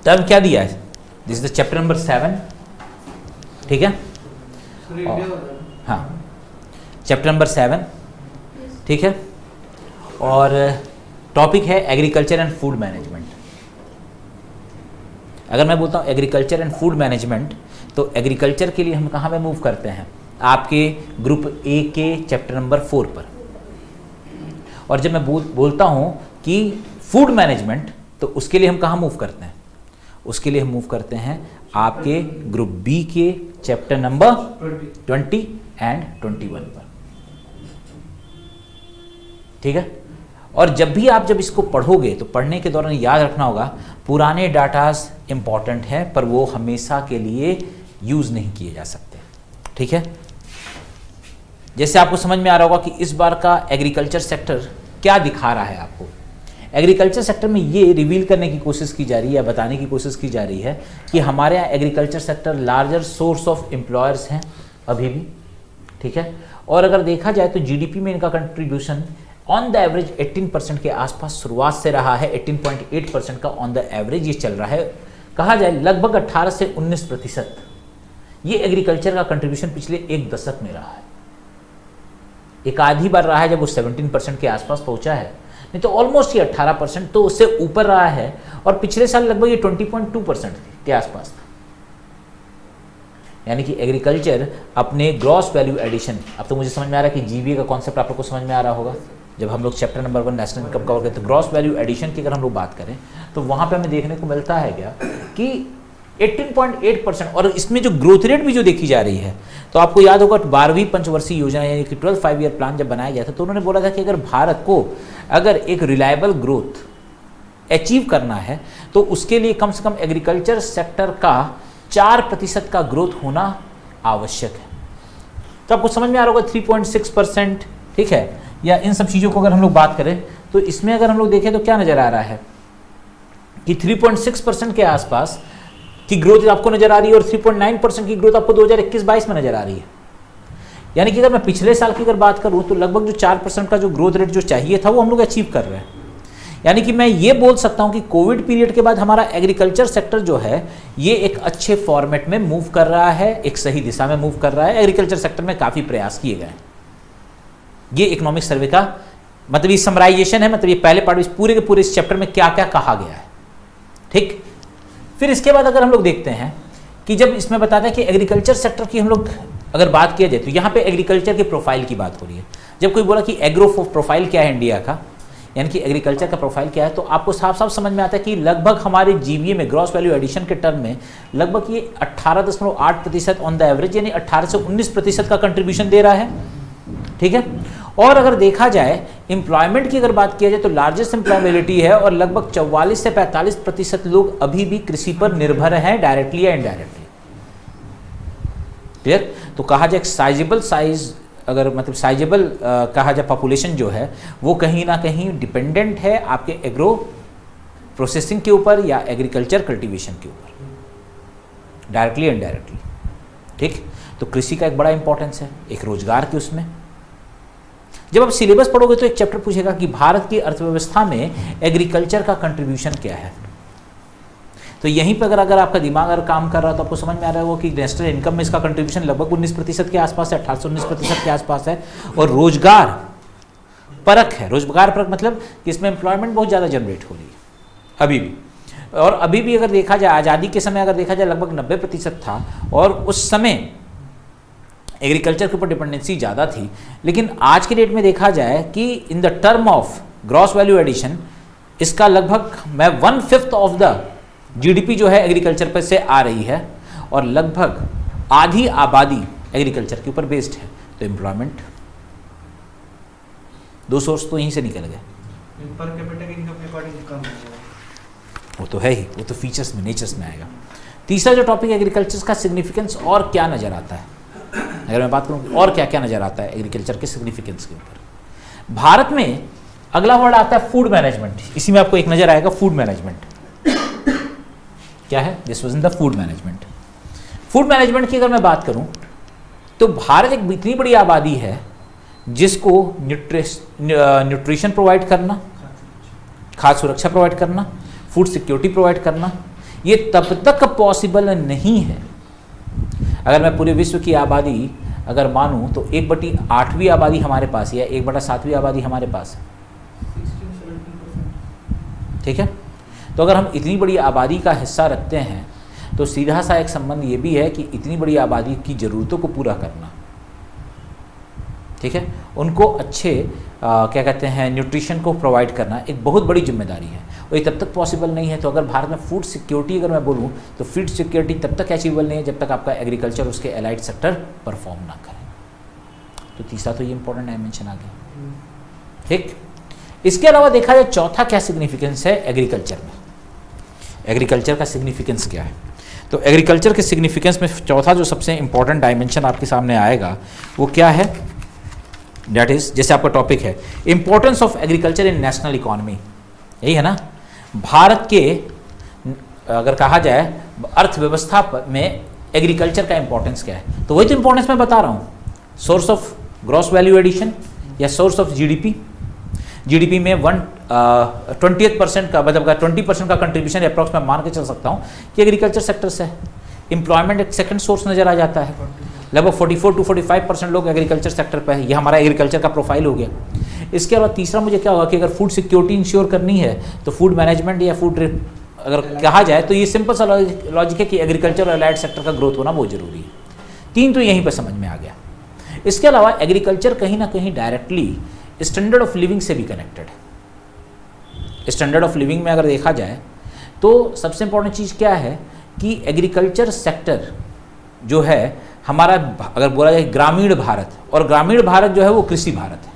Term क्या दिया है, this is the chapter number 7, ठीक है। हाँ, चैप्टर नंबर 7, ठीक है। और टॉपिक है एग्रीकल्चर एंड फूड मैनेजमेंट। अगर मैं बोलता हूँ एग्रीकल्चर एंड फूड मैनेजमेंट, तो एग्रीकल्चर के लिए हम कहाँ पे मूव करते हैं, आपके ग्रुप ए के चैप्टर नंबर 4 पर। और जब मैं बोलता हूँ कि फूड मैनेजमेंट, तो उसके लिए हम कहाँ मूव करते हैं, उसके लिए हम मूव करते हैं आपके ग्रुप बी के चैप्टर नंबर 20 एंड 21 पर, ठीक है। और जब भी आप जब इसको पढ़ोगे तो पढ़ने के दौरान याद रखना होगा, पुराने डाटास इंपॉर्टेंट है पर वो हमेशा के लिए यूज नहीं किए जा सकते, ठीक है। जैसे आपको समझ में आ रहा होगा कि इस बार का एग्रीकल्चर सेक्टर क्या दिखा रहा है आपको। एग्रीकल्चर सेक्टर में ये रिवील करने की कोशिश की जा रही है, बताने की कोशिश की जा रही है कि हमारे यहाँ agriculture sector larger source of employers हैं अभी भी, ठीक है। और अगर देखा जाए तो जीडीपी में इनका कंट्रीब्यूशन ऑन द एवरेज 18% के आसपास शुरुआत से रहा है। 18.8% का ऑन द एवरेज ये चल रहा है। कहा जाए लगभग 18 से 19% ये एग्रीकल्चर का कंट्रीब्यूशन पिछले एक दशक में रहा है। एक आधी बार रहा है जब वो 17% के आसपास पहुंचा है, नहीं तो ऑलमोस्ट ये 18%, तो उससे ऊपर रहा है। और पिछले साल लगभग ये 20.2% के आसपास था। यानी कि एग्रीकल्चर अपने ग्रॉस वैल्यू एडिशन, अब तो मुझे समझ में आ रहा है कि जीवीए का कॉन्सेप्ट आप लोग को समझ में आ रहा होगा। जब हम लोग chapter number 1 national income cover करते हैं तो ग्रॉस वैल्यू एडिशन की अगर हम लोग बात करें तो वहाँ पे हमें देखने को मिलता है क्या कि 18.8%। और इसमें जो ग्रोथ रेट भी जो देखी जा रही है, तो आपको याद होगा 12वीं पंचवर्षीय योजना यानी कि 12 5-ईयर प्लान जब बनाया गया था, तो उन्होंने बोला था कि अगर भारत को अगर एक रिलायबल ग्रोथ अचीव करना है तो उसके लिए कम से कम एग्रीकल्चर सेक्टर का 4% का ग्रोथ होना आवश्यक है। तो आपको समझ में आ रहा होगा 3.6%, ठीक है। या इन सब चीज़ों को अगर हम लोग बात करें तो इसमें अगर हम लोग देखें तो क्या नज़र आ रहा है कि 3.6% के आसपास की ग्रोथ आपको नजर आ रही है और 3.9% की ग्रोथ आपको 2021-22 में नजर आ रही है। यानी कि अगर मैं पिछले साल की अगर बात करूं तो लगभग जो 4% का जो ग्रोथ रेट जो चाहिए था वो हम लोग अचीव कर रहे हैं। यानी कि मैं ये बोल सकता हूं कि कोविड पीरियड के बाद हमारा एग्रीकल्चर सेक्टर जो है ये एक अच्छे फॉर्मेट में मूव कर रहा है, एक सही दिशा में मूव कर रहा है। एग्रीकल्चर सेक्टर में काफ़ी प्रयास किए गए। ये इकोनॉमिक सर्वे का मतलब ये समराइजेशन है, मतलब ये पहले पार्ट पूरे के पूरे इस चैप्टर में क्या क्या कहा गया है, ठीक। फिर इसके बाद अगर हम लोग देखते हैं कि जब इसमें बताते हैं कि एग्रीकल्चर सेक्टर की हम लोग अगर बात किया जाए तो यहाँ पे एग्रीकल्चर के प्रोफाइल की बात हो रही है। जब कोई बोला कि एग्रो प्रोफाइल क्या है इंडिया का, यानी कि एग्रीकल्चर का प्रोफाइल क्या है, तो आपको साफ साफ समझ में आता है कि लगभग हमारे जीवीए में ग्रॉस वैल्यू एडिशन के टर्म में लगभग ये 18.8% ऑन द एवरेज यानी 18 से 19% का कंट्रीब्यूशन दे रहा है, ठीक है। और अगर देखा जाए एम्प्लॉयमेंट की अगर बात किया जाए तो लार्जेस्ट एम्प्लॉयबिलिटी है और लगभग 44 से 45% लोग अभी भी कृषि पर निर्भर हैं, डायरेक्टली या इनडायरेक्टली, क्लियर। तो कहा जाए साइजेबल साइज अगर मतलब साइजेबल कहा जाए पॉपुलेशन जो है वो कहीं ना कहीं डिपेंडेंट है आपके एग्रो प्रोसेसिंग के ऊपर या एग्रीकल्चर कल्टीवेशन के ऊपर, डायरेक्टली या इनडायरेक्टली, ठीक। तो कृषि का एक बड़ा इंपॉर्टेंस है, एक रोजगार के उसमें। जब आप सिलेबस पढ़ोगे तो एक चैप्टर पूछेगा कि भारत की अर्थव्यवस्था में एग्रीकल्चर का कंट्रीब्यूशन क्या है। तो यहीं पर अगर आपका दिमाग अगर काम कर रहा है तो आपको समझ में आ रहा है कि नेशनल इनकम में इसका कंट्रीब्यूशन लगभग 19% के आसपास है, 18 से 19% के आसपास है। और रोजगार परक है, रोजगार परक मतलब कि इसमें एम्प्लॉयमेंट बहुत ज़्यादा जनरेट हो रही है अभी भी। और अभी भी अगर देखा जाए आज़ादी के समय अगर देखा जाए लगभग 90% था और उस समय एग्रीकल्चर के ऊपर डिपेंडेंसी ज़्यादा थी। लेकिन आज के डेट में देखा जाए कि in the term of gross value addition इसका लगभग 1/5 ऑफ द जीडीपी जो है एग्रीकल्चर पर से आ रही है और लगभग आधी आबादी एग्रीकल्चर के ऊपर बेस्ड है। तो एम्प्लॉयमेंट दो सोर्स तो यहीं से निकल गए। पर कैपिटा इनकम के अकॉर्डिंग कम है, वो तो है ही, वो तो फीचर्स में नेचर्स में आएगा। तीसरा जो टॉपिक एग्रीकल्चर का सिग्निफिकेंस और क्या नज़र आता है, अगर मैं बात करूँ और क्या क्या नज़र आता है एग्रीकल्चर के सिग्निफिकेंस के ऊपर। भारत में अगला वर्ड आता है फूड मैनेजमेंट। इसी में आपको एक नज़र आएगा फूड मैनेजमेंट क्या है, this was in the food management. Food management की अगर मैं बात करूं तो भारत एक इतनी बड़ी आबादी है जिसको न्यूट्रिशन प्रोवाइड करना, खाद्य सुरक्षा प्रोवाइड करना, फूड सिक्योरिटी प्रोवाइड करना, ये तब तक पॉसिबल नहीं है। अगर मैं पूरे विश्व की आबादी अगर मानूं तो 1/8वीं आबादी हमारे पास है या 1/7वीं आबादी हमारे पास है, 16-17%। ठीक है। तो अगर हम इतनी बड़ी आबादी का हिस्सा रखते हैं तो सीधा सा एक संबंध ये भी है कि इतनी बड़ी आबादी की ज़रूरतों को पूरा करना, ठीक है, उनको अच्छे क्या कहते हैं न्यूट्रिशन को प्रोवाइड करना एक बहुत बड़ी जिम्मेदारी है, और ये तब तक पॉसिबल नहीं है। तो अगर भारत में फूड सिक्योरिटी अगर मैं बोलूँ तो फूड सिक्योरिटी तब तक अचीवेबल नहीं है जब तक आपका एग्रीकल्चर उसके एलाइड सेक्टर परफॉर्म ना करे। तो तीसरा तो ये इंपॉर्टेंट डायमेंशन आ गया, ठीक। इसके अलावा देखा जाए चौथा क्या सिग्निफिकेंस है एग्रीकल्चर में, एग्रीकल्चर का सिग्निफिकेंस क्या है। तो एग्रीकल्चर के सिग्निफिकेंस में चौथा जो सबसे इंपॉर्टेंट डायमेंशन आपके सामने आएगा वो क्या है, दैट इज, जैसे आपका टॉपिक है importance of agriculture in national economy, यही है ना। भारत के अगर कहा जाए अर्थव्यवस्था में एग्रीकल्चर का इंपॉर्टेंस क्या है, तो वही तो इंपॉर्टेंस मैं बता रहा हूँ, source of gross value addition या सोर्स ऑफ जीडीपी। जीडीपी में 20% का मतलब 20% का कंट्रीब्यूशन अप्रॉक्स मैं मान के चल सकता हूँ कि एग्रीकल्चर सेक्टर से है। एम्प्लॉयमेंट एक सेकंड सोर्स नज़र आ जाता है, लगभग 44 to 45% लोग एग्रीकल्चर सेक्टर पे है। ये हमारा एग्रीकल्चर का प्रोफाइल हो गया। इसके अलावा तीसरा मुझे क्या होगा कि अगर फूड सिक्योरिटी इंश्योर करनी है तो फूड मैनेजमेंट या फूड अगर कहा जाए तो ये सिंपल सा लॉजिक है कि एग्रीकल्चर और अलाइड सेक्टर का ग्रोथ होना बहुत जरूरी है। तीन तो यहीं पर समझ में आ गया। इसके अलावा एग्रीकल्चर कहीं ना कहीं डायरेक्टली स्टैंडर्ड ऑफ लिविंग से भी कनेक्टेड है। स्टैंडर्ड ऑफ लिविंग में अगर देखा जाए तो सबसे इंपॉर्टेंट चीज़ क्या है कि एग्रीकल्चर सेक्टर जो है हमारा, अगर बोला जाए ग्रामीण भारत, और ग्रामीण भारत जो है वो कृषि भारत है।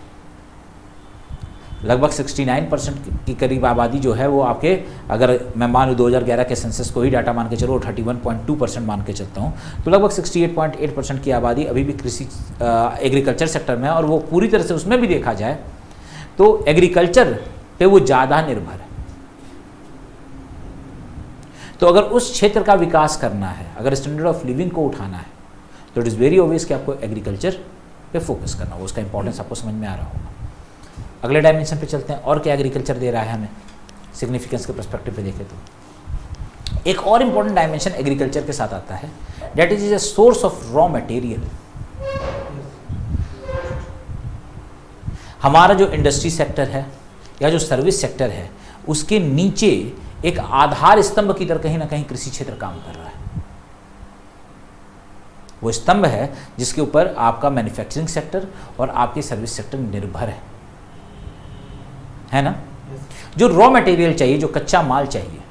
लगभग 69% की करीब आबादी जो है वो आपके, अगर मैं मान लूँ 2011 के सेंसस को ही डाटा मान के चलो, 31.2% मान के चलता हूँ, तो लगभग 68.8% की आबादी अभी भी कृषि एग्रीकल्चर सेक्टर में है। और वो पूरी तरह से उसमें भी देखा जाए तो एग्रीकल्चर पे वो ज़्यादा निर्भर है। तो अगर उस क्षेत्र का विकास करना है, अगर स्टैंडर्ड ऑफ लिविंग को उठाना है, तो इट इज़ वेरी ऑब्वियस कि आपको एग्रीकल्चर पे फोकस करना होगा। उसका इंपॉर्टेंस आपको समझ में आ रहा होगा। अगले डायमेंशन पे चलते हैं, और क्या एग्रीकल्चर दे रहा है हमें सिग्निफिकेंस के पर्सपेक्टिव पे देखें तो एक और इंपॉर्टेंट डायमेंशन एग्रीकल्चर के साथ आता है, that is a source of raw material. हमारा जो इंडस्ट्री सेक्टर है या जो सर्विस सेक्टर है उसके नीचे एक आधार स्तंभ की तरह कहीं ना कहीं कृषि क्षेत्र काम कर रहा है। वो स्तंभ है जिसके ऊपर आपका मैन्युफैक्चरिंग सेक्टर और आपके सर्विस सेक्टर निर्भर है ना। जो रॉ मटेरियल चाहिए, जो कच्चा माल चाहिए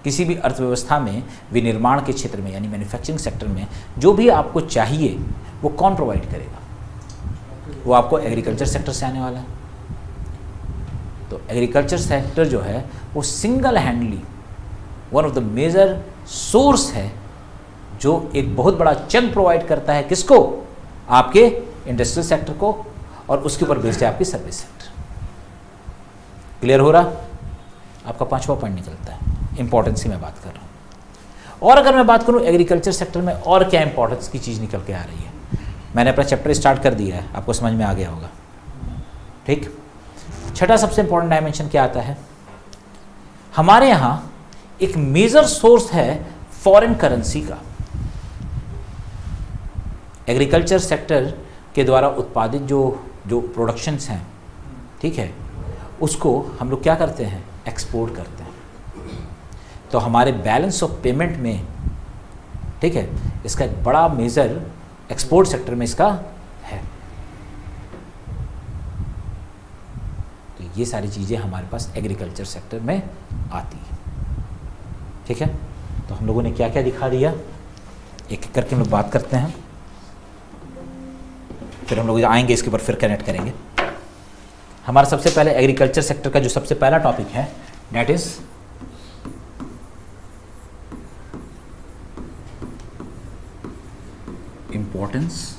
किसी भी अर्थव्यवस्था में, विनिर्माण के क्षेत्र में यानी मैन्युफैक्चरिंग सेक्टर में, जो भी आपको चाहिए वो कौन प्रोवाइड करेगा? वो आपको एग्रीकल्चर सेक्टर से आने वाला है। तो एग्रीकल्चर सेक्टर जो है वो single handedly one of the major source है जो एक बहुत बड़ा चंक प्रोवाइड करता है किसको? आपके इंडस्ट्रियल सेक्टर को, और उसके ऊपर बेस्ड है आपकी सर्विस सेक्टर। क्लियर हो रहा? आपका पांचवा पॉइंट निकलता है, इंपॉर्टेंस की मैं बात कर रहा हूँ। और अगर मैं बात करूँ एग्रीकल्चर सेक्टर में और क्या इंपॉर्टेंस की चीज़ निकल के आ रही है, मैंने अपना चैप्टर स्टार्ट कर दिया है, आपको समझ में आ गया होगा। ठीक, छठा सबसे इंपॉर्टेंट डायमेंशन क्या आता है? हमारे यहाँ एक मेजर सोर्स है फॉरेन करेंसी का। एग्रीकल्चर सेक्टर के द्वारा उत्पादित जो प्रोडक्शंस हैं, ठीक है, उसको हम लोग क्या करते हैं? एक्सपोर्ट करते हैं। तो हमारे बैलेंस ऑफ पेमेंट में, ठीक है, इसका एक बड़ा मेजर एक्सपोर्ट सेक्टर में इसका है। तो ये सारी चीज़ें हमारे पास एग्रीकल्चर सेक्टर में आती है। ठीक है, तो हम लोगों ने क्या क्या दिखा दिया, एक एक करके हम लोग बात करते हैं, फिर हम लोग आएंगे इसके ऊपर, फिर कनेक्ट करेंगे। हमारा सबसे पहले एग्रीकल्चर सेक्टर का जो सबसे पहला टॉपिक है दैट इज इम्पोर्टेंस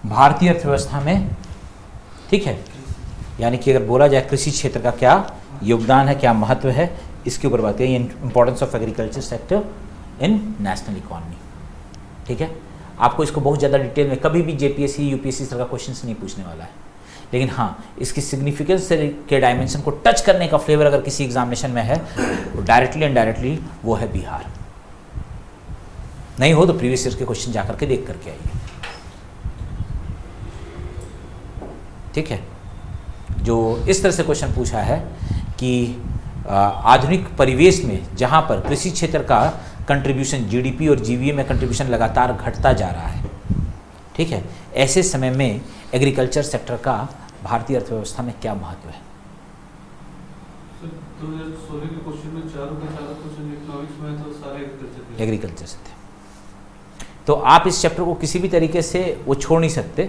भारतीय अर्थव्यवस्था में, ठीक है, यानी कि अगर बोला जाए कृषि क्षेत्र का क्या योगदान है, क्या महत्व है, इसके ऊपर बात करें, importance of agriculture sector in national economy. ठीक है, आपको इसको बहुत ज़्यादा डिटेल में कभी भी जेपीएससी यूपीएससी तरह का क्वेश्चन नहीं पूछने वाला है, लेकिन हाँ इसकी सिग्निफिकेंस के डायमेंशन को टच करने का फ्लेवर अगर किसी एग्जामिनेशन में है तो डायरेक्टली इनडायरेक्टली वो है बिहार। नहीं हो तो प्रीवियस ईयर के क्वेश्चन जा करके देख करके आइए। ठीक है, जो इस तरह से क्वेश्चन पूछा है कि आधुनिक परिवेश में जहाँ पर कृषि क्षेत्र का कंट्रीब्यूशन जीडीपी और जीवीए में कंट्रीब्यूशन लगातार घटता जा रहा है, ठीक है, ऐसे समय में एग्रीकल्चर सेक्टर का भारतीय अर्थव्यवस्था में क्या महत्व है? 2016 के क्वेश्चन में चारों क्वेश्चन इकोनॉमिक्स में तो सारे एग्रीकल्चर से थे, तो आप इस चैप्टर को किसी भी तरीके से वो छोड़ नहीं सकते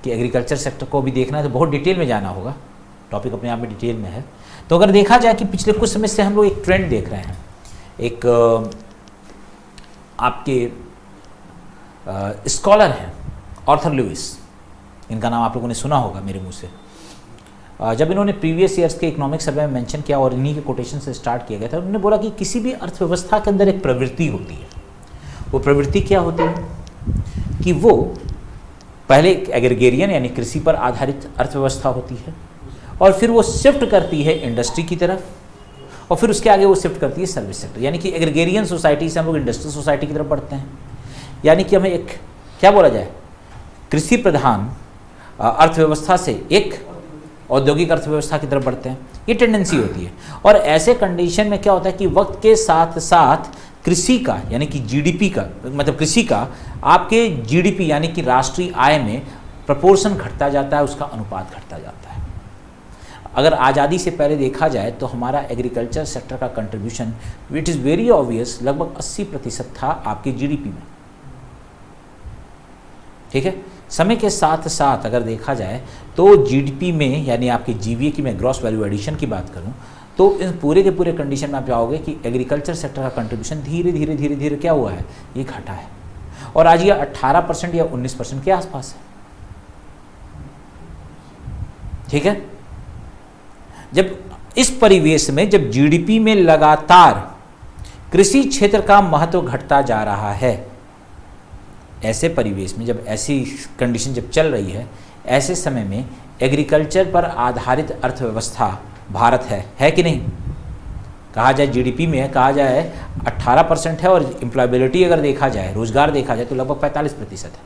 कि एग्रीकल्चर सेक्टर को भी देखना है तो बहुत डिटेल में जाना होगा, टॉपिक अपने आप में डिटेल में है। तो अगर देखा जाए कि पिछले कुछ समय से हम लोग एक ट्रेंड देख रहे हैं, एक आपके स्कॉलर हैं आर्थर लुइस, इनका नाम आप लोगों ने सुना होगा मेरे मुंह से। जब इन्होंने प्रीवियस ईयर्स के इकोनॉमिक सर्वे में मेंशन किया और इन्हीं के कोटेशन से स्टार्ट किया गया था, उन्होंने बोला कि किसी भी अर्थव्यवस्था के अंदर एक प्रवृत्ति होती है। वो प्रवृत्ति क्या होती है कि वो पहले एग्रीगेरियन यानी कृषि पर आधारित अर्थव्यवस्था होती है, और फिर वो शिफ्ट करती है इंडस्ट्री की तरफ, और फिर उसके आगे वो शिफ्ट करती है सर्विस सेक्टर, यानी कि एग्रीगेरियन सोसाइटी से हम लोग इंडस्ट्रियल सोसाइटी की तरफ बढ़ते हैं। यानी कि हमें एक क्या बोला जाए, कृषि प्रधान अर्थव्यवस्था से एक औद्योगिक अर्थव्यवस्था की तरफ बढ़ते हैं, ये टेंडेंसी होती है। और ऐसे कंडीशन में क्या होता है कि वक्त के साथ साथ कृषि का यानी कि जीडीपी का, मतलब कृषि का आपके जीडीपी यानी कि राष्ट्रीय आय में प्रपोर्शन घटता जाता है, उसका अनुपात घटता जाता है। अगर आज़ादी से पहले देखा जाए तो हमारा एग्रीकल्चर सेक्टर का contribution it is very obvious लगभग 80% था आपके जीडीपी में। ठीक है, समय के साथ साथ अगर देखा जाए तो जीडीपी में यानी आपके जीवीए की मैं ग्रॉस वैल्यू एडिशन की बात करूं तो इन पूरे के पूरे कंडीशन में आप पाओगे कि एग्रीकल्चर सेक्टर का कंट्रीब्यूशन धीरे धीरे धीरे धीरे क्या हुआ है, ये घटा है, और आज ये 18% या 19% के आसपास है। ठीक है, जब इस परिवेश में जब जीडीपी में लगातार कृषि क्षेत्र का महत्व घटता जा रहा है, ऐसे परिवेश में जब ऐसी कंडीशन जब चल रही है, ऐसे समय में एग्रीकल्चर पर आधारित अर्थव्यवस्था भारत है कि नहीं? कहा जाए जीडीपी में है, कहा जाए 18% है, और एम्प्लॉयबिलिटी अगर देखा जाए, रोजगार देखा जाए तो लगभग 45% है।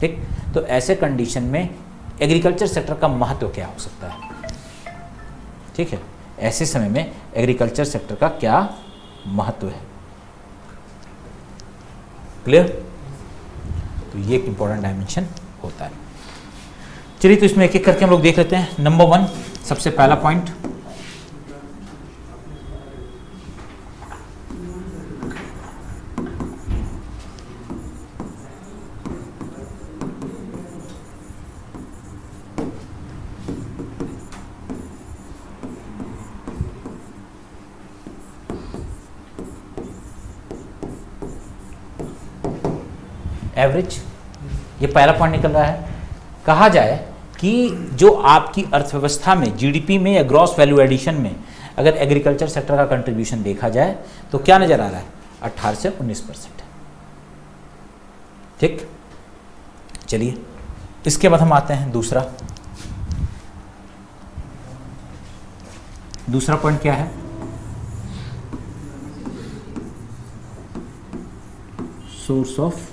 ठीक, तो ऐसे कंडीशन में एग्रीकल्चर सेक्टर का महत्व क्या हो सकता है? ठीक है, ऐसे समय में एग्रीकल्चर सेक्टर का क्या महत्व है? क्लियर? तो ये एक इंपॉर्टेंट डायमेंशन होता है। चलिए तो इसमें एक एक करके हम लोग देख लेते हैं। नंबर 1 सबसे पहला पॉइंट, एवरेज, ये पहला पॉइंट निकल रहा है। कहा जाए कि जो आपकी अर्थव्यवस्था में जीडीपी में या ग्रॉस वैल्यू एडिशन में अगर एग्रीकल्चर सेक्टर का कंट्रीब्यूशन देखा जाए तो क्या नजर आ रहा है? 18 से 19%। ठीक, चलिए इसके बाद हम आते हैं दूसरा पॉइंट क्या है? सोर्स ऑफ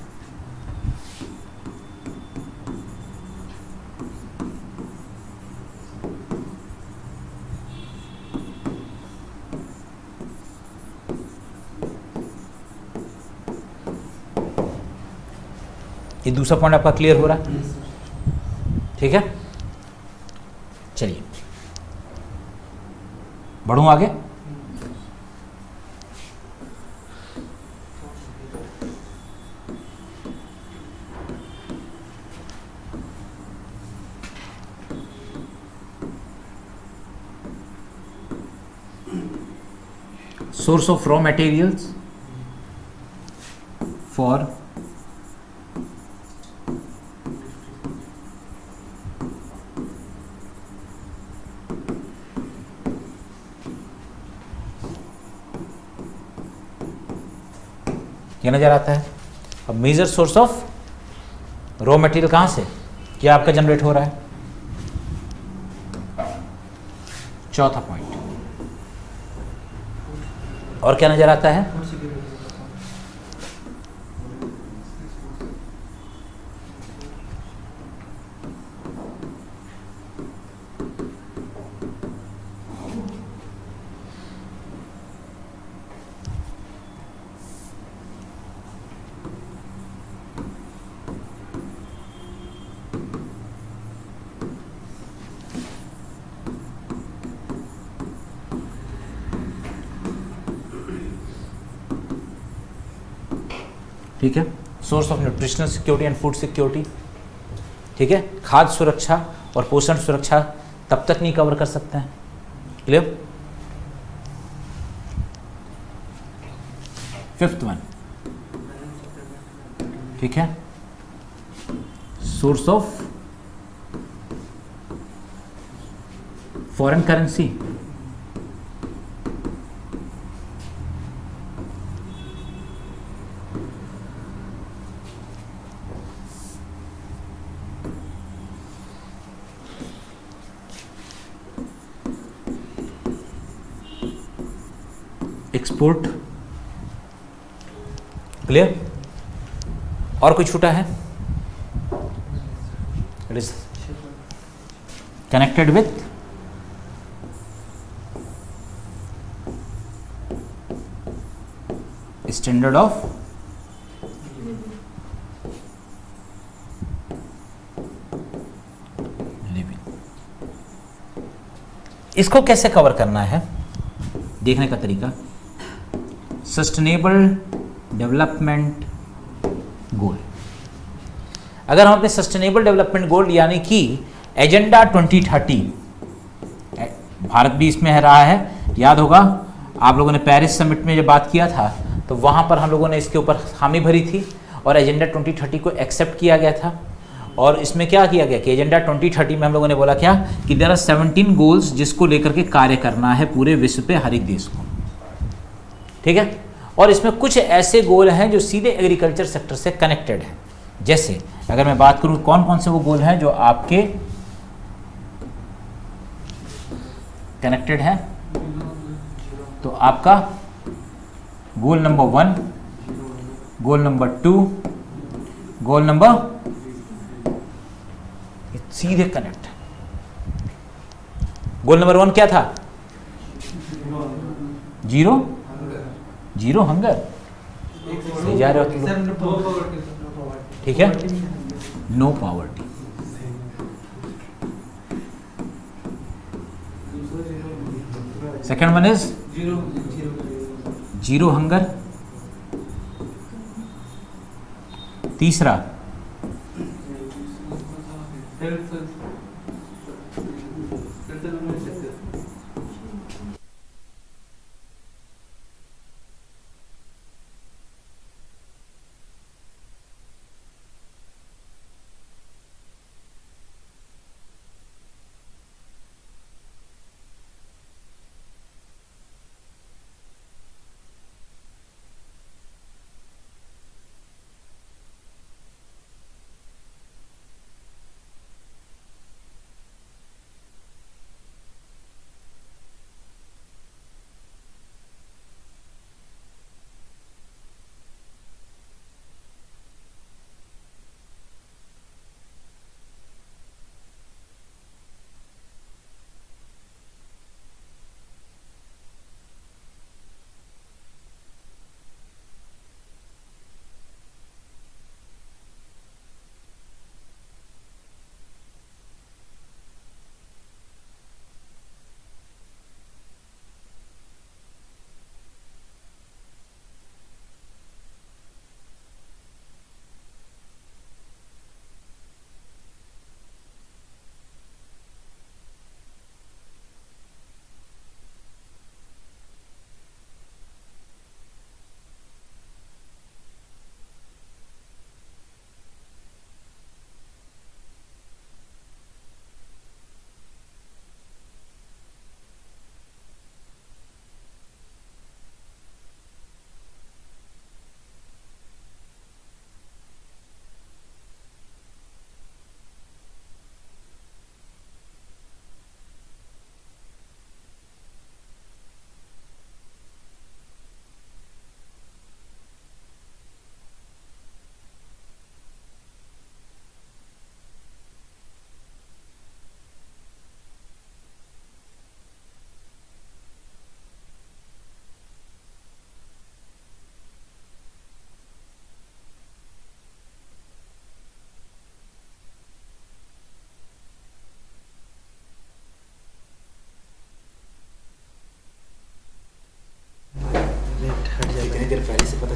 ये दूसरा पॉइंट आपका क्लियर हो रहा है? ठीक है, चलिए बढ़ूं आगे। Source of raw materials for क्या नज़र आता है? अब major source of raw material कहाँ से, क्या आपका जनरेट हो रहा है? चौथा पॉइंट। और क्या नज़र आता है? फूड सिक्योरिटी ठीक है, source of nutritional security and food security. ठीक है, खाद्य सुरक्षा और पोषण सुरक्षा तब तक नहीं कवर कर सकते हैं। क्लियर? फिफ्थ वन, ठीक है, source of foreign currency. Export. Clear? और कोई छूटा है? It is connected with standard of living. इसको कैसे कवर करना है देखने का तरीका, सस्टेनेबल डेवलपमेंट गोल। अगर हम अपने सस्टेनेबल डेवलपमेंट गोल यानी कि एजेंडा 2030, भारत भी इसमें रहा है, याद होगा आप लोगों ने पेरिस समिट में जब बात किया था तो वहाँ पर हम लोगों ने इसके ऊपर हामी भरी थी और एजेंडा 2030 को एक्सेप्ट किया गया था। और इसमें क्या किया गया कि एजेंडा 2030 में हम लोगों ने बोला क्या कि देयर आर 17 गोल्स जिसको लेकर के कार्य करना है पूरे विश्व पे, हर एक देश को। ठीक है, और इसमें कुछ ऐसे गोल हैं जो सीधे एग्रीकल्चर सेक्टर से कनेक्टेड हैं। जैसे अगर मैं बात करूं कौन कौन से वो गोल हैं जो आपके कनेक्टेड हैं, तो आपका goal number 1, goal number 2, goal number, सीधे कनेक्ट। गोल नंबर 1 क्या था? Zero zero hunger. सही जा रहे हो तुम लोग? ठीक है, no poverty. Second one is zero hunger. तीसरा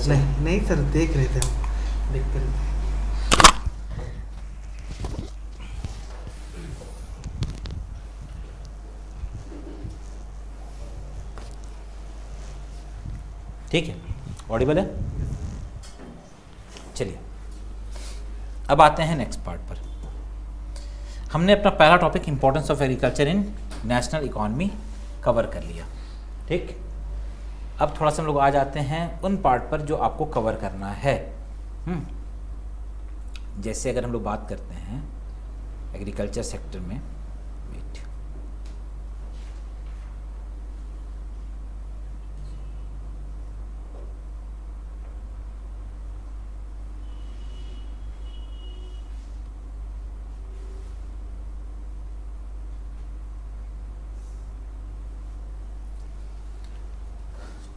से? नहीं नहीं सर, देख रहे थे हम, देखते रहे थे। ठीक है, ऑडिबल है? चलिए अब आते हैं नेक्स्ट पार्ट पर। हमने अपना पहला topic importance of agriculture in national economy cover कर लिया। ठीक, अब थोड़ा सा हम लोग आ जाते हैं उन पार्ट पर जो आपको कवर करना है। जैसे अगर हम लोग बात करते हैं एग्रीकल्चर सेक्टर में, वेट,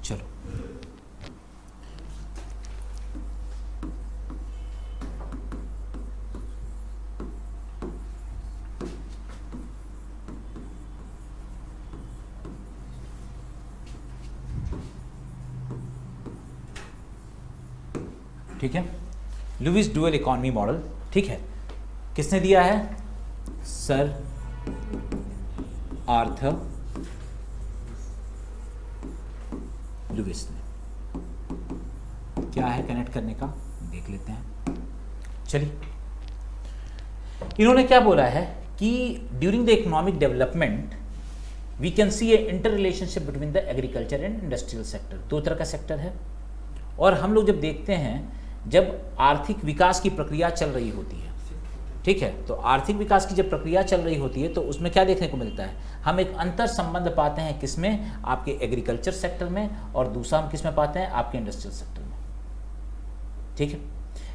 चलो ठीक है, लुईस डुअल इकॉनमी मॉडल। ठीक है, किसने दिया है? सर आर्थर लुईस ने। क्या है कनेक्ट करने का, देख लेते हैं। चलिए, इन्होंने क्या बोला है कि during the economic development we can see a inter relationship between the agriculture and industrial sector. दो तरह का सेक्टर है, और हम लोग जब देखते हैं जब आर्थिक विकास की प्रक्रिया चल रही होती है, ठीक है, तो आर्थिक विकास की जब प्रक्रिया चल रही होती है तो उसमें क्या देखने को मिलता है? हम एक अंतर संबंध पाते हैं, किसमें? आपके एग्रीकल्चर सेक्टर में, और दूसरा हम किसमें पाते हैं? आपके इंडस्ट्रियल सेक्टर में। ठीक है,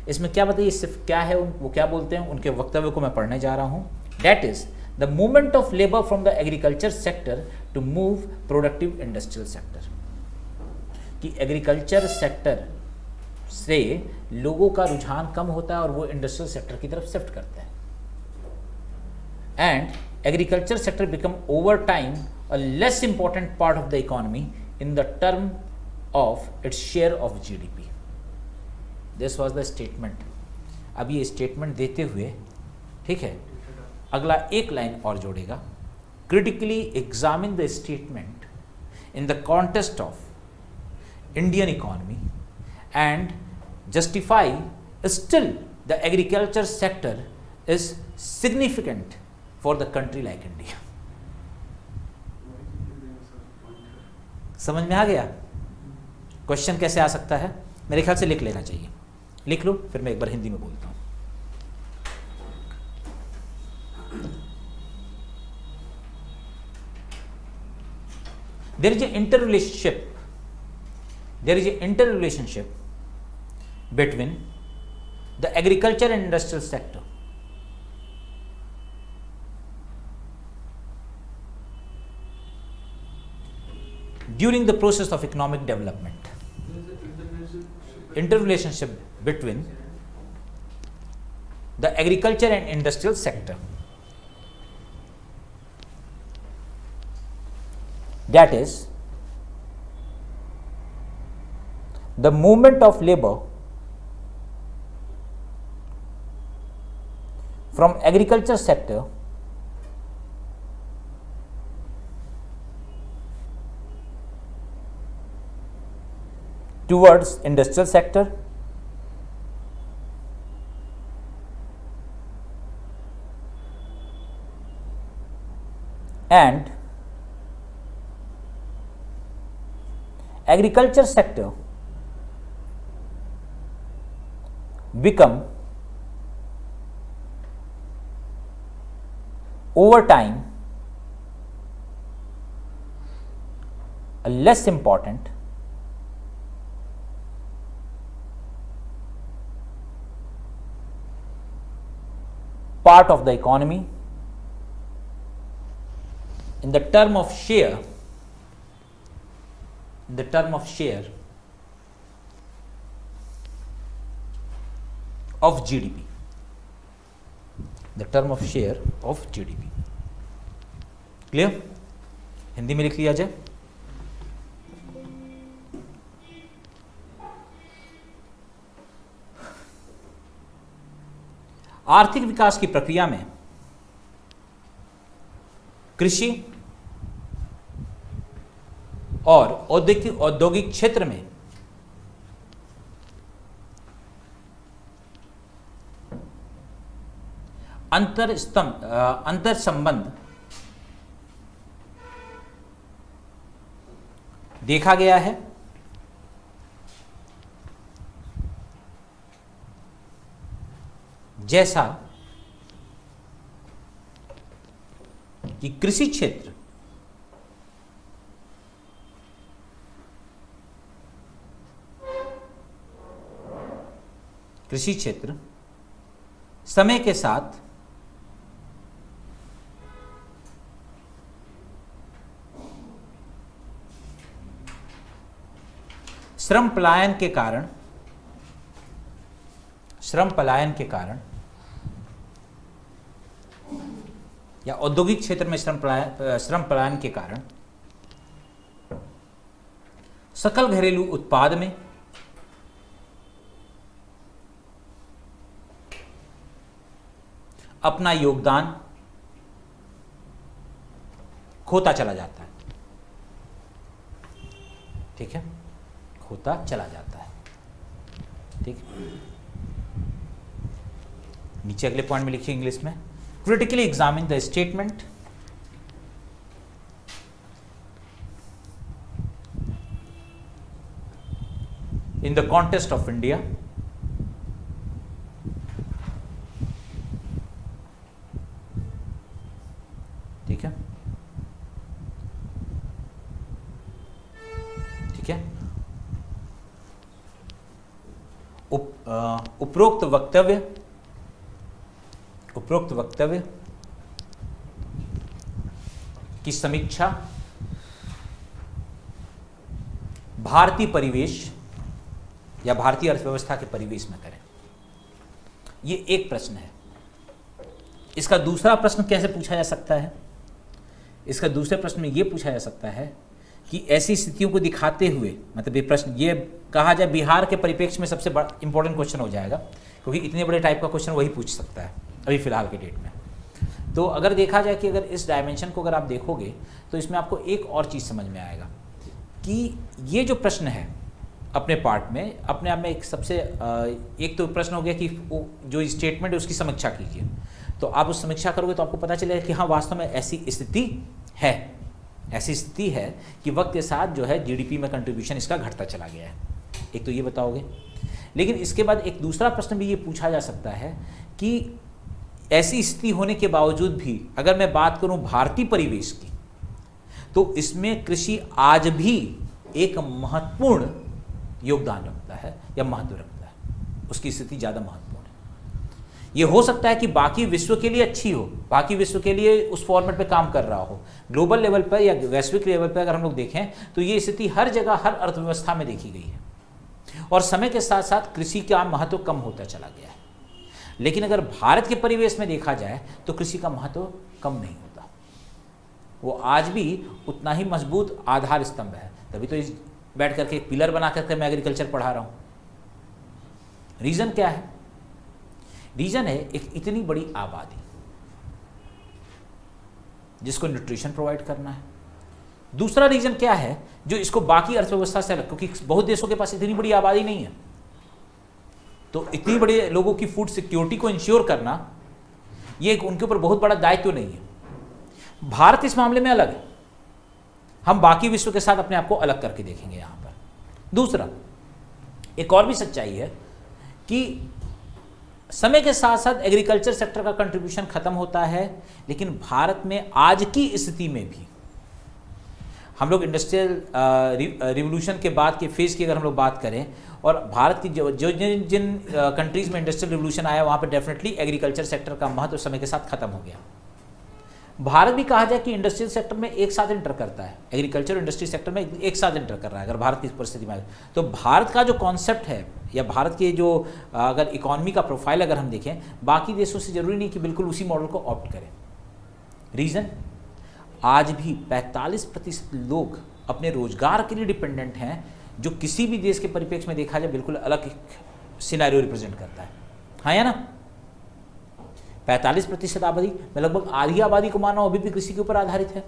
इसमें क्या बताइए, सिर्फ क्या है, वो क्या बोलते हैं, उनके वक्तव्य को मैं पढ़ने जा रहा हूँ। That is the movement of labour from the agriculture sector to move productive industrial sector. कि एग्रीकल्चर सेक्टर से लोगों का रुझान कम होता है और वो इंडस्ट्रियल सेक्टर की तरफ शिफ्ट करते हैं। And agriculture sector become over time a less important part of the economy in the term of its share of GDP. This was the statement. अब ये स्टेटमेंट देते हुए, ठीक है, अगला एक लाइन और जोड़ेगा, critically examine the statement in the context of Indian economy and justify still the agriculture sector is significant for the country like India। समझ में आ गया? क्वेश्चन कैसे आ सकता है? मेरे ख्याल से लिख लेना चाहिए। लिख लो, फिर मैं एक बार हिंदी में बोलता हूँ। There is an interrelationship between the agriculture and industrial sector. During the process of economic development, interrelationship between the agriculture and industrial sector, that is the movement of labor from agriculture sector towards industrial sector and agriculture sector become over time a less important part of the economy in the term of share, of GDP, the term of share of GDP। Clear? Hindi में लिख लिया जाए। आर्थिक विकास की प्रक्रिया में कृषि और औद्योगिक क्षेत्र में अंतर संबंध देखा गया है। जैसा कि कृषि क्षेत्र समय के साथ श्रम पलायन के कारण या औद्योगिक क्षेत्र में श्रम पलायन के कारण सकल घरेलू उत्पाद में अपना योगदान खोता चला जाता है। ठीक है, खोता चला जाता है। ठीक है, नीचे अगले पॉइंट में लिखिए इंग्लिश में, critically examine the statement in the context of India ठीक है, ठीक है। उपरोक्त वक्तव्य की समीक्षा भारतीय परिवेश या भारतीय अर्थव्यवस्था के परिवेश में करें। यह एक प्रश्न है। इसका दूसरा प्रश्न कैसे पूछा जा सकता है? इसका दूसरे प्रश्न में यह पूछा जा सकता है कि ऐसी स्थितियों को दिखाते हुए, मतलब ये प्रश्न ये कहा जाए बिहार के परिप्रेक्ष्य में सबसे बड़ा इंपॉर्टेंट क्वेश्चन हो जाएगा, क्योंकि इतने बड़े टाइप का क्वेश्चन वही पूछ सकता है अभी फिलहाल के डेट में। तो अगर देखा जाए कि अगर इस डायमेंशन को अगर आप देखोगे तो इसमें आपको एक और चीज़ समझ में आएगा कि ये जो प्रश्न है अपने पार्ट में अपने आप में एक सबसे एक तो प्रश्न हो गया कि जो स्टेटमेंट है उसकी समीक्षा कीजिए। तो आप उस समीक्षा करोगे तो आपको पता चलेगा कि हाँ वास्तव में ऐसी स्थिति है कि वक्त के साथ जो है जीडीपी में कंट्रीब्यूशन इसका घटता चला गया है। एक तो ये बताओगे, लेकिन इसके बाद एक दूसरा प्रश्न भी ये पूछा जा सकता है कि ऐसी स्थिति होने के बावजूद भी अगर मैं बात करूं भारतीय परिवेश की, तो इसमें कृषि आज भी एक महत्वपूर्ण योगदान रखता है या महत्व रखता है, उसकी स्थिति ज़्यादा महत्वपूर्ण है। ये हो सकता है कि बाकी विश्व के लिए अच्छी हो, बाकी विश्व के लिए उस फॉर्मेट पे काम कर रहा हो, ग्लोबल लेवल पर या वैश्विक लेवल पर अगर हम लोग देखें तो ये स्थिति हर जगह हर अर्थव्यवस्था में देखी गई है और समय के साथ साथ कृषि का महत्व कम होता चला गया है। लेकिन अगर भारत के परिवेश में देखा जाए तो कृषि का महत्व कम नहीं होता, वो आज भी उतना ही मजबूत आधार स्तंभ है। तभी तो इस बैठ करके एक पिलर बना करके मैं एग्रीकल्चर पढ़ा रहा हूँ। रीज़न क्या है? रीज़न है एक इतनी बड़ी आबादी जिसको न्यूट्रिशन प्रोवाइड करना है। दूसरा रीज़न क्या है जो इसको बाकी अर्थव्यवस्था से अलग, क्योंकि बहुत देशों के पास इतनी बड़ी आबादी नहीं है, तो इतनी बड़े लोगों की फूड सिक्योरिटी को इंश्योर करना ये उनके ऊपर बहुत बड़ा दायित्व नहीं है। भारत इस मामले में अलग है, हम बाकी विश्व के साथ अपने आप को अलग करके देखेंगे यहाँ पर। दूसरा एक और भी सच्चाई है कि समय के साथ साथ एग्रीकल्चर सेक्टर का कंट्रीब्यूशन खत्म होता है, लेकिन भारत में आज की स्थिति में भी हम लोग इंडस्ट्रियल रिवोल्यूशन के बाद के फेज की अगर हम लोग बात करें और भारत की जिन कंट्रीज में इंडस्ट्रियल रिवोल्यूशन आया वहाँ पे डेफिनेटली एग्रीकल्चर सेक्टर का महत्व समय के साथ खत्म हो गया। भारत भी कहा जाए कि इंडस्ट्रियल सेक्टर में एक साथ एंटर करता है, एग्रीकल्चर इंडस्ट्री सेक्टर में एक साथ एंटर कर रहा है अगर भारत की परिस्थिति में। तो भारत का जो कॉन्सेप्ट है या भारत के जो अगर इकोनॉमी का प्रोफाइल अगर हम देखें, बाकी देशों से जरूरी नहीं कि बिल्कुल उसी मॉडल को ऑप्ट करें। रीज़न, आज भी 45% लोग अपने रोजगार के लिए डिपेंडेंट हैं, जो किसी भी देश के परिप्रेक्ष्य में देखा जाए बिल्कुल अलग एक सिनेरियो रिप्रेजेंट करता है। हाँ या ना? 45% आबादी में लगभग आधी आबादी को मानो अभी भी कृषि के ऊपर आधारित है।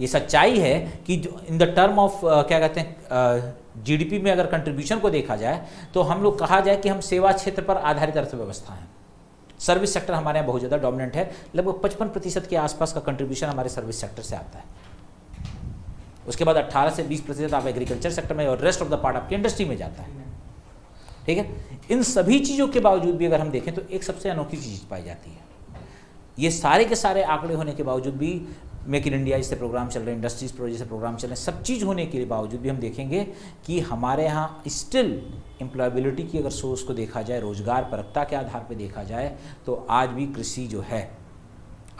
ये सच्चाई है कि जो इन द टर्म ऑफ क्या कहते हैं जीडीपी में अगर कंट्रीब्यूशन को देखा जाए तो हम लोग कहा जाए कि हम सेवा क्षेत्र पर आधारित अर्थव्यवस्था है। सर्विस सेक्टर हमारे यहाँ बहुत ज़्यादा डोमिनेंट है, लगभग 55% के आसपास का कंट्रीब्यूशन हमारे सर्विस सेक्टर से आता है। उसके बाद 18 से 20% आप एग्रीकल्चर सेक्टर में और रेस्ट ऑफ द पार्ट आपकी इंडस्ट्री में जाता है। ठीक है, इन सभी चीज़ों के बावजूद भी अगर हम देखें तो एक सबसे अनोखी चीज़ पाई जाती है। ये सारे के सारे आंकड़े होने के बावजूद भी, मेक इन इंडिया जैसे प्रोग्राम चल रहे हैं, इंडस्ट्रीज प्रोजेक्ट जैसे प्रोग्राम चल रहे हैं, सब चीज़ होने के बावजूद भी हम देखेंगे कि हमारे यहाँ स्टिल एम्प्लॉयबिलिटी की अगर सोर्स को देखा जाए, रोजगार परकता के आधार पर देखा जाए, तो आज भी कृषि जो है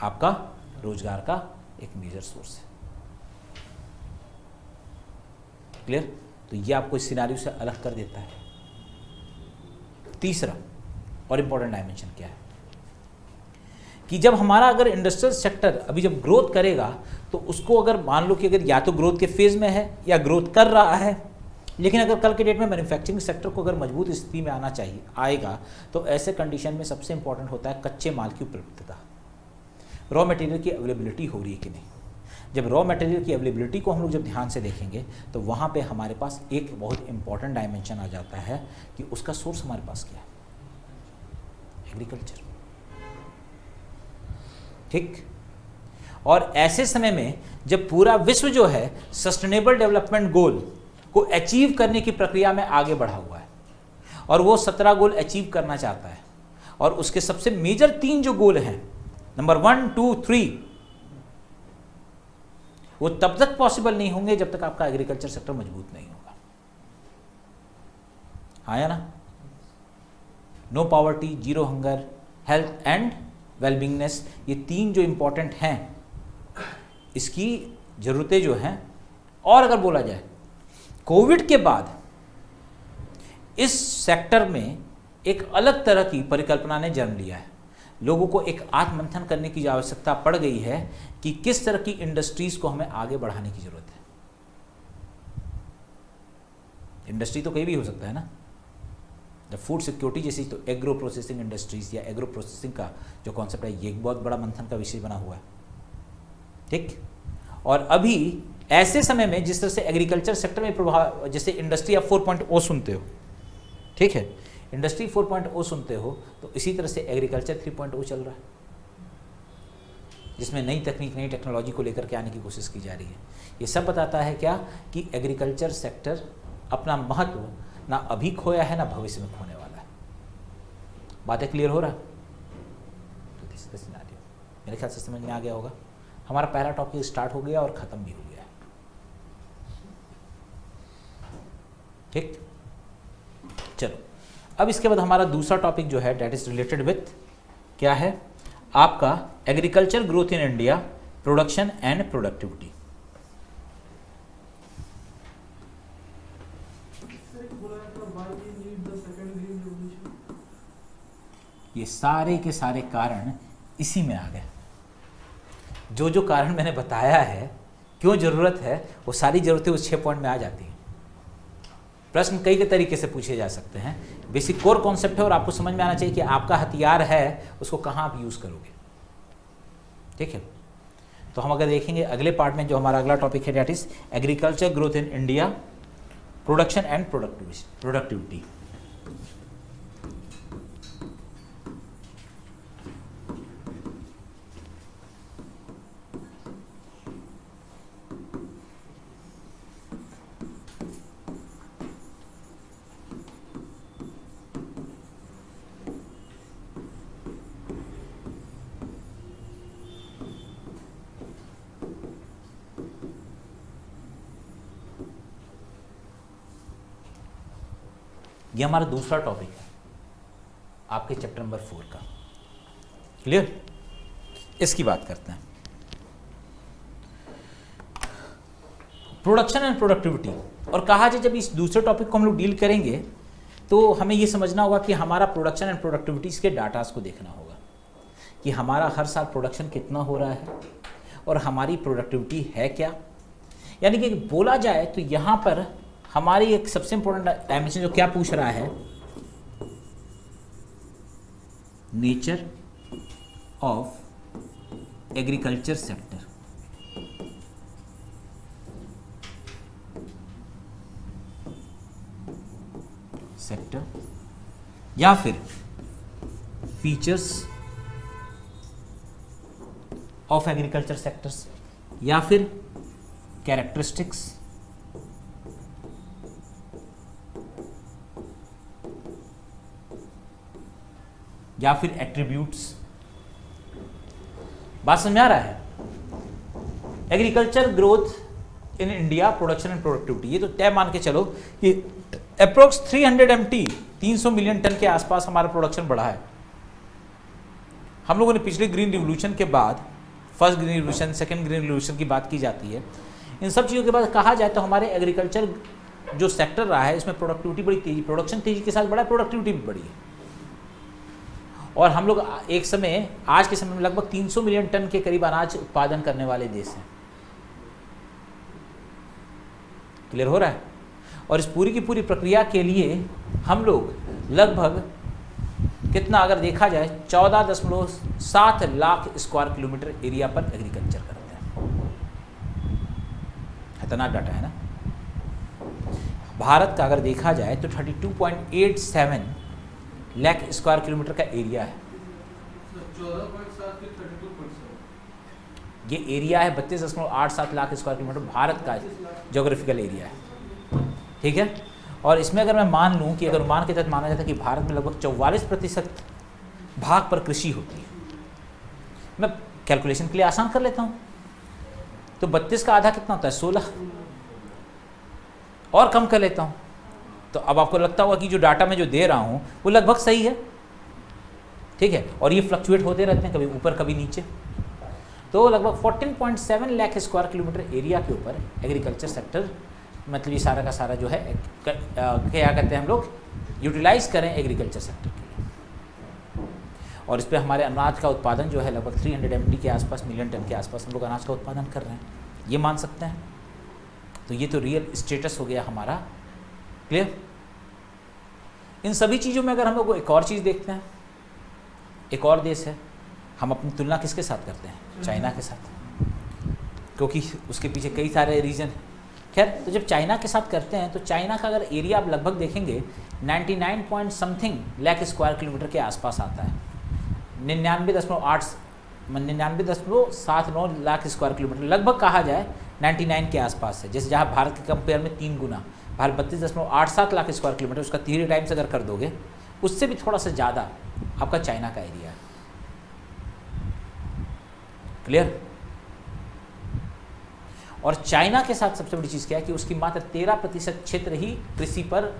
आपका रोजगार का एक मेजर सोर्स है। क्लियर? तो ये आपको इस सिनारियो से अलग कर देता है। तीसरा और इम्पोर्टेंट डायमेंशन क्या है कि जब हमारा अगर इंडस्ट्रियल सेक्टर अभी जब ग्रोथ करेगा तो उसको अगर मान लो कि अगर या तो ग्रोथ के फेज में है या ग्रोथ कर रहा है, लेकिन अगर कल के डेट में मैन्युफैक्चरिंग सेक्टर को अगर मजबूत स्थिति में आएगा तो ऐसे कंडीशन में सबसे इंपॉर्टेंट होता है कच्चे माल की उपलब्धता, रॉ मटेरियल की अवेलेबिलिटी हो रही है कि नहीं। जब रॉ मटेरियल की अवेलेबिलिटी को हम लोग जब ध्यान से देखेंगे तो वहाँ पे हमारे पास एक बहुत इंपॉर्टेंट डायमेंशन आ जाता है कि उसका सोर्स हमारे पास क्या है, एग्रीकल्चर। ठीक, और ऐसे समय में जब पूरा विश्व जो है सस्टेनेबल डेवलपमेंट गोल को अचीव करने की प्रक्रिया में आगे बढ़ा हुआ है और वो 17 गोल अचीव करना चाहता है, और उसके सबसे मेजर 3 जो गोल हैं, नंबर 1, 2, 3, वो तब तक पॉसिबल नहीं होंगे जब तक आपका एग्रीकल्चर सेक्टर मजबूत नहीं होगा। हाँ या ना? No poverty, zero hunger, health and wellbeingness, ये 3 जो इंपॉर्टेंट हैं, इसकी ज़रूरतें जो हैं। और अगर बोला जाए कोविड के बाद इस सेक्टर में एक अलग तरह की परिकल्पना ने जन्म लिया है। लोगों को एक आत्ममंथन करने की आवश्यकता पड़ गई है कि किस तरह की इंडस्ट्रीज को हमें आगे बढ़ाने की जरूरत है। इंडस्ट्री तो कहीं भी हो सकता है ना, जब फूड सिक्योरिटी जैसी, तो एग्रो प्रोसेसिंग इंडस्ट्रीज या एग्रो प्रोसेसिंग का जो कॉन्सेप्ट है, ये एक बहुत बड़ा मंथन का विषय बना हुआ है। ठीक, और अभी ऐसे समय में जिस तरह से एग्रीकल्चर सेक्टर में प्रभाव, जैसे इंडस्ट्री आप 4.0 सुनते हो, ठीक है, इंडस्ट्री 4.0 सुनते हो, तो इसी तरह से एग्रीकल्चर 3.0 चल रहा है, जिसमें नई तकनीक, नई टेक्नोलॉजी को लेकर के आने की कोशिश की जा रही है। ये सब बताता है क्या कि एग्रीकल्चर सेक्टर अपना महत्व ना अभी खोया है ना भविष्य में खोने वाला है। बातें क्लियर हो रहा है? तो दिस इज द सिनेरियो। मेरे ख्याल से समझ में आ गया होगा। हमारा पहला टॉपिक स्टार्ट हो गया और ख़त्म भी हो गया। ठीक, चलो अब इसके बाद हमारा दूसरा टॉपिक जो है डेट इज रिलेटेड विथ क्या है आपका agriculture growth in India, production and productivity. ये सारे के सारे कारण इसी में आ गए। जो जो कारण मैंने बताया है, क्यों ज़रूरत है, वो सारी ज़रूरतें उस 6 पॉइंट में आ जाती हैं। प्रश्न कई के तरीके से पूछे जा सकते हैं। बेसिक कोर कॉन्सेप्ट है और आपको समझ में आना चाहिए कि आपका हथियार है, उसको कहाँ आप यूज़ करोगे। ठीक है, तो हम अगर देखेंगे अगले पार्ट में, जो हमारा अगला टॉपिक है, that is agriculture growth in India, production and productivity. ये हमारा दूसरा टॉपिक है आपके चैप्टर नंबर 4 का। क्लियर? इसकी बात करते हैं, प्रोडक्शन एंड प्रोडक्टिविटी। और कहा जाए जब इस दूसरे टॉपिक को हम लोग डील करेंगे तो हमें ये समझना होगा कि हमारा प्रोडक्शन एंड प्रोडक्टिविटीज़ के डाटास को देखना होगा कि हमारा हर साल प्रोडक्शन कितना हो रहा है और हमारी प्रोडक्टिविटी है क्या। यानी कि बोला जाए तो यहाँ पर हमारी एक सबसे इंपॉर्टेंट डायमेंशन जो क्या पूछ रहा है नेचर ऑफ एग्रीकल्चर सेक्टर या फिर फीचर्स ऑफ एग्रीकल्चर सेक्टर्स या फिर कैरेक्टरिस्टिक्स या फिर एट्रीब्यूट्स। बात समझ में आ रहा है? Agriculture growth in India, production and productivity, ये तो तय मान के चलो कि अप्रोक्स 300 MT 300 मिलियन टन के आसपास हमारा प्रोडक्शन बढ़ा है। हम लोगों ने पिछले ग्रीन रिवोल्यूशन के बाद, first green revolution, second green revolution की बात की जाती है, इन सब चीज़ों के बाद कहा जाए तो हमारे एग्रीकल्चर जो सेक्टर रहा है इसमें प्रोडक्टिविटी बड़ी तेजी, प्रोडक्शन तेजी के साथ बढ़ा, प्रोडक्टिविटी भी बढ़ी है। और हम लोग एक समय, आज के समय में लगभग 300 मिलियन टन के करीब अनाज उत्पादन करने वाले देश हैं। क्लियर हो रहा है? और इस पूरी की पूरी प्रक्रिया के लिए हम लोग लगभग कितना, अगर देखा जाए 14.7 लाख स्क्वायर किलोमीटर एरिया पर एग्रीकल्चर करते हैं। खतरनाक डाटा है ना? भारत का अगर देखा जाए तो 32.87 लाख स्क्वायर किलोमीटर का एरिया है। 14.7 से 32.7 ये एरिया है, 32.87 लाख स्क्वायर किलोमीटर भारत का ज्योग्राफिकल एरिया है। ठीक है? और इसमें अगर मैं मान लूँ कि, अगर अनुमान के तहत माना जाता है कि भारत में लगभग 44% भाग पर कृषि होती है, मैं कैलकुलेशन के लिए आसान कर लेता हूँ, तो 32 का आधा कितना होता है? 16। और कम कर लेता हूँ तो अब आपको लगता होगा कि जो डाटा मैं जो दे रहा हूँ वो लगभग सही है। ठीक है? और ये फ्लक्चुएट होते रहते हैं, कभी ऊपर कभी नीचे। तो लगभग 14.7 लाख स्क्वायर किलोमीटर एरिया के ऊपर एग्रीकल्चर सेक्टर, मतलब ये सारा का सारा जो है क्या कहते हैं हम लोग, यूटिलाइज करें एग्रीकल्चर सेक्टर के लिए। और इस पर हमारे अनाज का उत्पादन जो है लगभग 300 MT के आसपास, मिलियन टन के आसपास हम लोग अनाज का उत्पादन कर रहे हैं, ये मान सकते हैं। तो ये तो रियल स्टेटस हो गया हमारा। क्लियर? इन सभी चीज़ों में अगर हम लोग एक और चीज़ देखते हैं, एक और देश है, हम अपनी तुलना किसके साथ करते हैं? चाइना के साथ, क्योंकि उसके पीछे कई सारे रीजन हैं। खैर, तो जब चाइना के साथ करते हैं तो चाइना का अगर एरिया आप लगभग देखेंगे 99 point something lakh square kilometre के आसपास आता है। 99.79 लाख स्क्वायर किलोमीटर लगभग कहा जाए 99 के आसपास है। जैसे जहाँ भारत के कंपेयर में 3 गुना, भारत 32.87 लाख स्क्वायर किलोमीटर, उसका 3 टाइम्स अगर कर दोगे, उससे भी थोड़ा सा ज़्यादा आपका चाइना का एरिया है। क्लियर? और चाइना के साथ सबसे बड़ी चीज़ क्या है कि उसकी मात्र 13% क्षेत्र ही कृषि पर,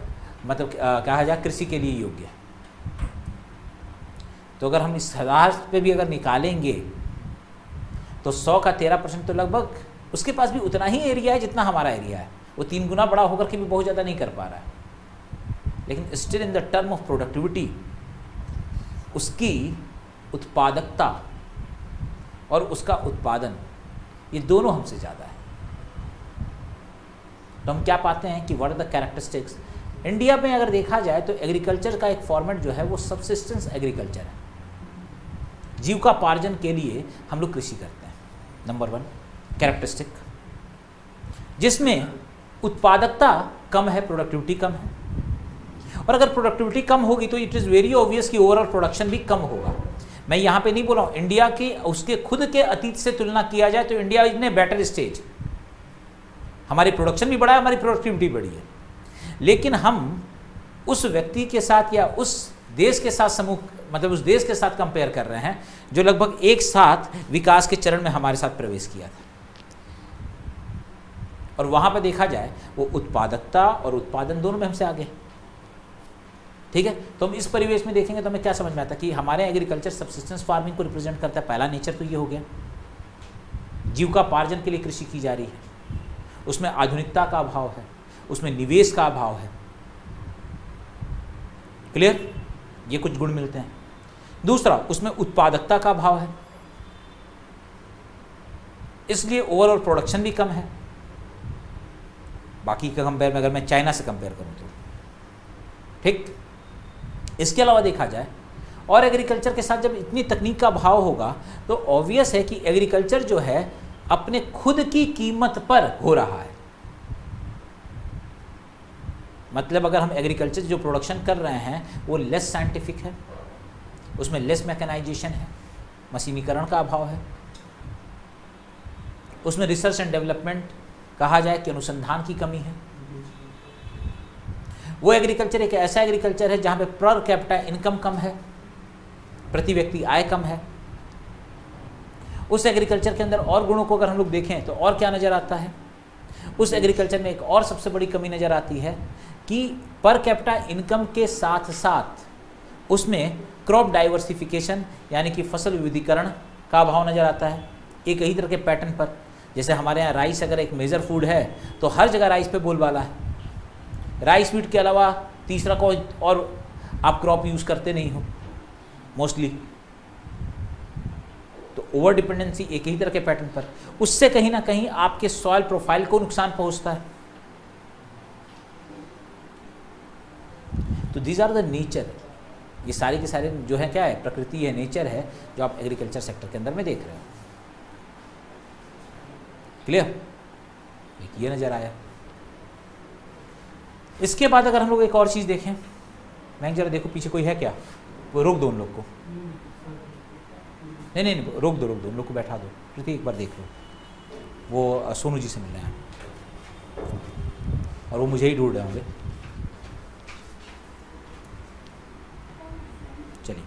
मतलब कहा जाए कृषि के लिए योग्य है। तो अगर हम इस 1000 पे भी अगर निकालेंगे तो 100 का 13% तो लगभग उसके पास भी उतना ही एरिया है जितना हमारा एरिया है। वो 3 गुना बड़ा होकर के भी बहुत ज़्यादा नहीं कर पा रहा है, लेकिन still in the term of productivity उसकी उत्पादकता और उसका उत्पादन, ये दोनों हमसे ज़्यादा है। तो हम क्या पाते हैं कि what are the characteristics. India में अगर देखा जाए तो एग्रीकल्चर का एक फॉर्मेट जो है वो सबसिस्टेंस एग्रीकल्चर है। जीविकोपार्जन के लिए हम लोग कृषि करते हैं। नंबर 1 कैरेक्टरिस्टिक, जिसमें उत्पादकता कम है, प्रोडक्टिविटी कम है। और अगर प्रोडक्टिविटी कम होगी तो इट इज़ वेरी ऑब्वियस कि ओवरऑल प्रोडक्शन भी कम होगा। मैं यहाँ पे नहीं बोल रहा हूँ इंडिया की, उसके खुद के अतीत से तुलना किया जाए तो India is in a better stage. हमारी प्रोडक्शन भी बढ़ा है, हमारी प्रोडक्टिविटी बढ़ी है, लेकिन हम उस व्यक्ति के साथ या उस देश के साथ समूह, मतलब उस देश के साथ कंपेयर कर रहे हैं जो लगभग एक साथ विकास के चरण में हमारे साथ प्रवेश किया था। और वहाँ पे देखा जाए वो उत्पादकता और उत्पादन दोनों में हमसे आगे। ठीक है? तो हम इस परिवेश में देखेंगे तो हमें क्या समझ में आता है कि हमारे एग्रीकल्चर सबसिस्टेंस फार्मिंग को रिप्रेजेंट करता है। पहला नेचर तो ये हो गया, जीविकोपार्जन के लिए कृषि की जा रही है, उसमें आधुनिकता का अभाव है, उसमें निवेश का अभाव है। क्लियर? ये कुछ गुण मिलते हैं। दूसरा, उसमें उत्पादकता का अभाव है, इसलिए ओवरऑल प्रोडक्शन भी कम है बाकी के कंपेयर में, अगर मैं चाइना से कंपेयर करूं तो। ठीक? इसके अलावा देखा जाए और एग्रीकल्चर के साथ जब इतनी तकनीक का अभाव होगा तो ऑब्वियस है कि एग्रीकल्चर जो है अपने खुद की कीमत पर हो रहा है। मतलब अगर हम एग्रीकल्चर जो प्रोडक्शन कर रहे हैं वो लेस साइंटिफिक है, उसमें लेस मैकेनाइजेशन है, मशीनीकरण का अभाव है, उसमें रिसर्च एंड डेवलपमेंट कहा जाए कि अनुसंधान की कमी है। वो एग्रीकल्चर एक ऐसा एग्रीकल्चर है जहां पे पर कैपिटा इनकम कम है, प्रति व्यक्ति आय कम है। उस एग्रीकल्चर के अंदर और गुणों को अगर हम लोग देखें तो और क्या नज़र आता है, उस एग्रीकल्चर में एक और सबसे बड़ी कमी नज़र आती है कि पर कैपिटा इनकम के साथ साथ उसमें क्रॉप डाइवर्सिफिकेशन यानी कि फसल विविधीकरण का अभाव नज़र आता है एक ही तरह के पैटर्न पर। जैसे हमारे यहाँ राइस अगर एक मेजर फूड है तो हर जगह राइस पे बोलबाला है, राइस वीट के अलावा तीसरा कोई और आप क्रॉप यूज़ करते नहीं हो मोस्टली। तो ओवर डिपेंडेंसी एक ही तरह के पैटर्न पर, उससे कहीं ना कहीं आपके सॉइल प्रोफाइल को नुकसान पहुंचता है। तो दीज आर द नेचर, ये सारे के सारे जो है क्या है, प्रकृति है, नेचर है, जो आप एग्रीकल्चर सेक्टर के अंदर में देख रहे हो। क्लियर? एक ये नजर आया। इसके बाद अगर हम लोग एक और चीज देखें, मैं जरा देखो पीछे कोई है क्या, वो रोक दो उन लोग को। नहीं नहीं नहीं, रोक दो उन लोग को बैठा दो। प्रीति एक बार देख लो, वो सोनू जी से मिलने हैं और वो मुझे ही ढूंढ रहे होंगे। चलिए,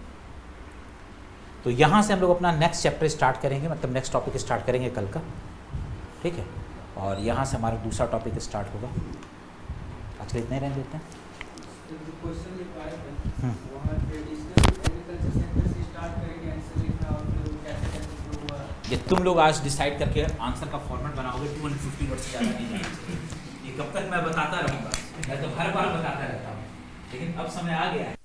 तो यहाँ से हम लोग अपना नेक्स्ट चैप्टर स्टार्ट करेंगे, मतलब नेक्स्ट टॉपिक स्टार्ट करेंगे कल का, ठीक है। और यहाँ से हमारा दूसरा टॉपिक स्टार्ट होगा। आज के इतना ही रहने देते हैं। ये तुम लोग आज डिसाइड करके आंसर का फॉर्मेट बनाओगे, 250 वर्ड से ज़्यादा नहीं जाना चाहिए। ये कब तक मैं बताता रहूँगा, मैं तो हर बार बताता रहता हूँ, लेकिन अब समय आ गया है